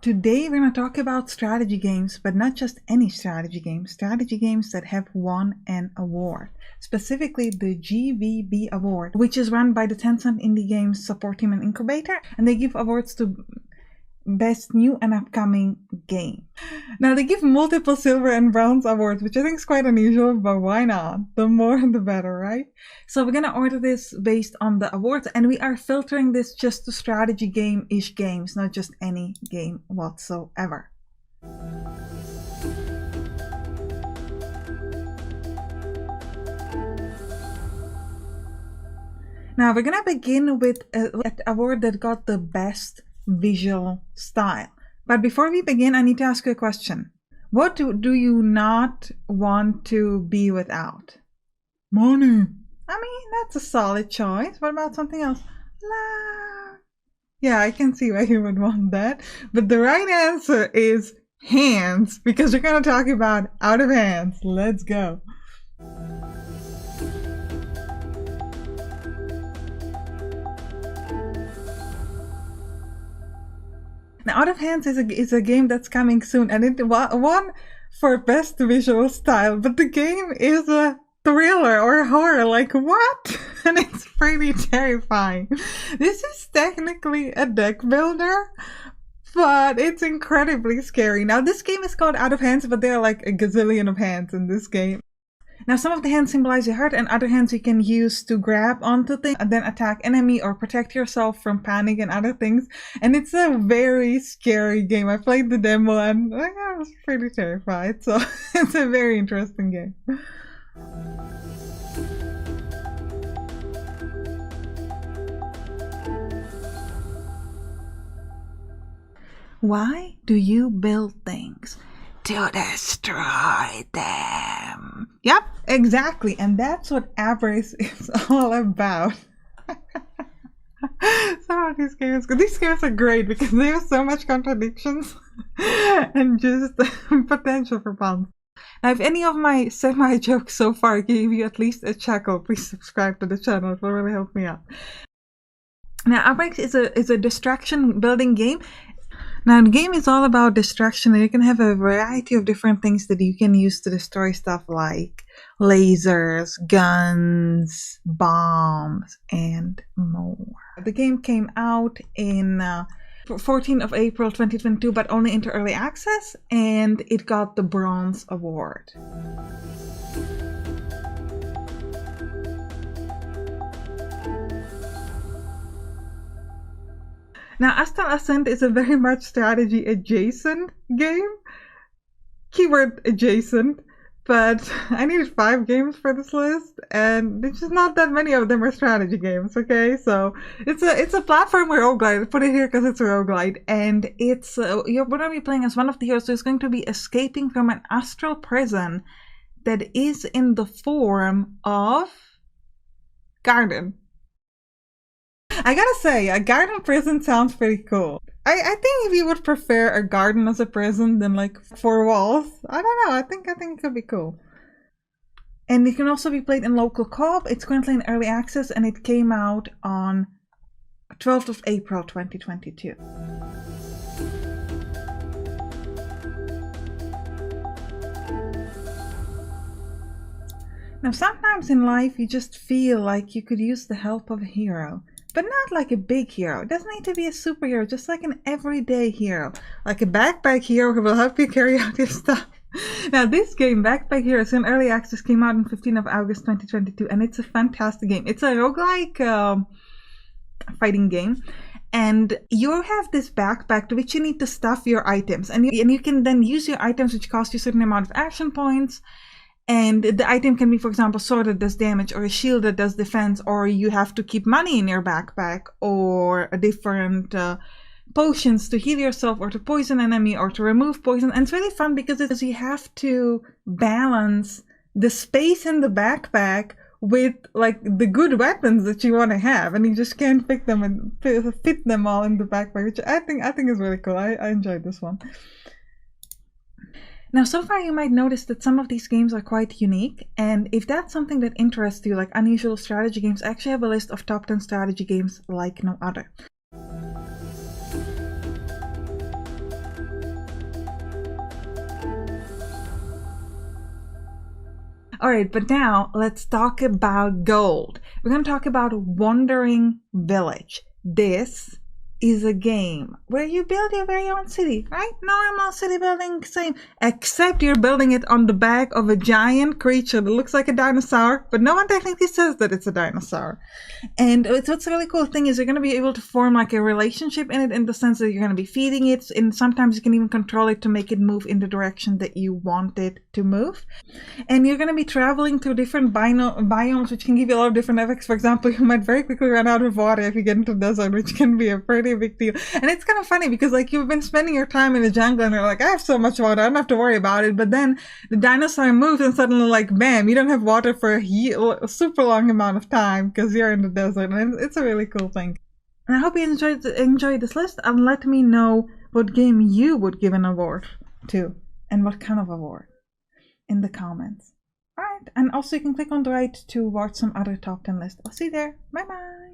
today we're going to talk about strategy games, but not just any strategy games that have won an award. Specifically the GWB award, which is run by the Tencent Indie Games support team and incubator, and they give awards to best new and upcoming game. Now they give multiple silver and bronze awards, which I think is quite unusual, but why not? The more the better, right? So we're gonna order this based on the awards, and we are filtering this just to strategy game-ish games, not just any game whatsoever. Now we're gonna begin with an award that got the best visual style. But before we begin, I need to ask you a question. What do you not want to be without? Money. I mean, that's a solid choice. What about something else? Yeah, I can see why you would want that. But the right answer is hands, because we're going to talk about out of hands. Let's go. Now, Out of Hands is a game that's coming soon, and it won for best visual style, but the game is a thriller or horror, like what? And it's pretty terrifying. This is technically a deck builder, but it's incredibly scary. Now, this game is called Out of Hands, but there are like a gazillion of hands in this game. Now, some of the hands symbolize your heart, and other hands you can use to grab onto things and then attack enemy or protect yourself from panic and other things. And it's a very scary game. I played the demo and I was pretty terrified. So it's a very interesting game. Why do you build things? To destroy them. Yep, exactly. And that's what Avarice is all about. Some of these games are great because they have so much contradictions and just potential for puns. Now, if any of my semi-jokes so far gave you at least a chuckle, please subscribe to the channel. It will really help me out. Now, Avarice is a distraction building game. Now, the game is all about destruction, and you can have a variety of different things that you can use to destroy stuff like lasers, guns, bombs, and more. The game came out in 14th of April 2022, but only into early access, and it got the Bronze Award. Now, Astral Ascent is a very much strategy adjacent game. Keyword adjacent. But I needed 5 games for this list, and there's just not that many of them are strategy games, okay? So it's a platformer roguelite. I put it here because it's a roguelite, and it's you're going to be playing as one of the heroes who's going to be escaping from an astral prison that is in the form of garden. I gotta say, a garden prison sounds pretty cool. I think if you would prefer a garden as a prison than like 4 walls, I don't know, I think it could be cool. And it can also be played in local co-op. It's currently in early access, and it came out on 12th of April 2022. Now, sometimes in life you just feel like you could use the help of a hero. But not like a big hero. It doesn't need to be a superhero, just like an everyday hero. Like a backpack hero who will help you carry out your stuff. Now, this game, Backpack Hero, is in early access, came out on 15th of August 2022, and it's a fantastic game. It's a roguelike fighting game. And you have this backpack to which you need to stuff your items. And you can then use your items, which cost you a certain amount of action points. And the item can be, for example, a sword that does damage, or a shield that does defense, or you have to keep money in your backpack, or a different potions to heal yourself, or to poison enemy, or to remove poison. And it's really fun because you have to balance the space in the backpack with like the good weapons that you want to have, and you just can't pick them and fit them all in the backpack, which I think is really cool. I enjoyed this one. Now, so far you might notice that some of these games are quite unique, and if that's something that interests you, like unusual strategy games, I actually have a list of top 10 strategy games like no other. All right, but now let's talk about gold. We're going to talk about Wandering Village. This is a game where you build your very own city, right? Normal city building, same, except you're building it on the back of a giant creature that looks like a dinosaur, but no one technically says that it's a dinosaur. And what's a really cool thing is you're going to be able to form like a relationship in it, in the sense that you're going to be feeding it, and sometimes you can even control it to make it move in the direction that you want it to move. And you're going to be traveling through different biomes, which can give you a lot of different effects. For example, you might very quickly run out of water if you get into the desert, which can be a pretty big deal. And it's kind of funny because like you've been spending your time in the jungle and you're like, I have so much water, I don't have to worry about it. But then the dinosaur moves and suddenly like, bam, you don't have water for a super long amount of time because you're in the desert. And it's a really cool thing. And I hope you enjoyed this list, and let me know what game you would give an award to and what kind of award in the comments. Alright, and also you can click on the right to watch some other top 10 lists. I'll see you there. Bye bye!